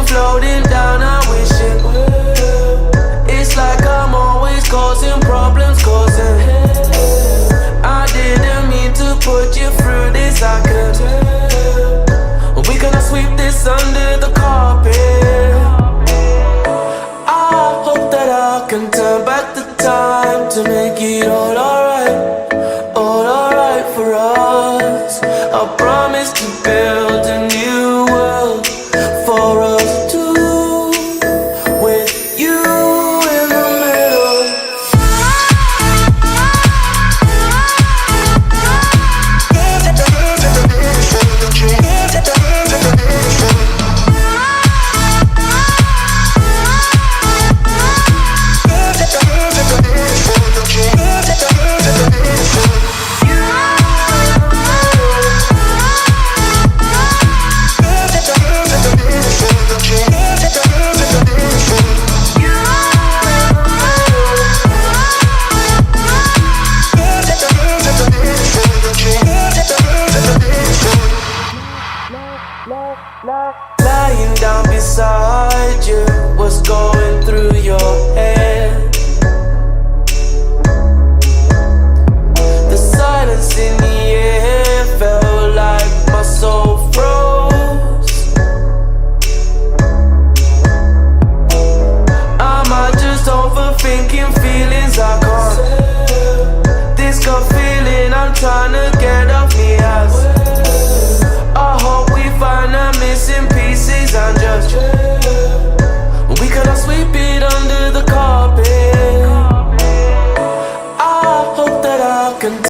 ocean floating down, I'm wishing. It's like I'm always causing problems, causing. I didn't mean to put you through this, I could tell. We gonna sweep this under the carpet. I hope that I can turn back the time to make it all alright for us. I promise to build a new world for us two, with you in the middle. Lying down beside you, what's going through your head? The silence in the air felt like my soul froze. Am I just overthinking feelings I can't? This gut feeling I'm trying to get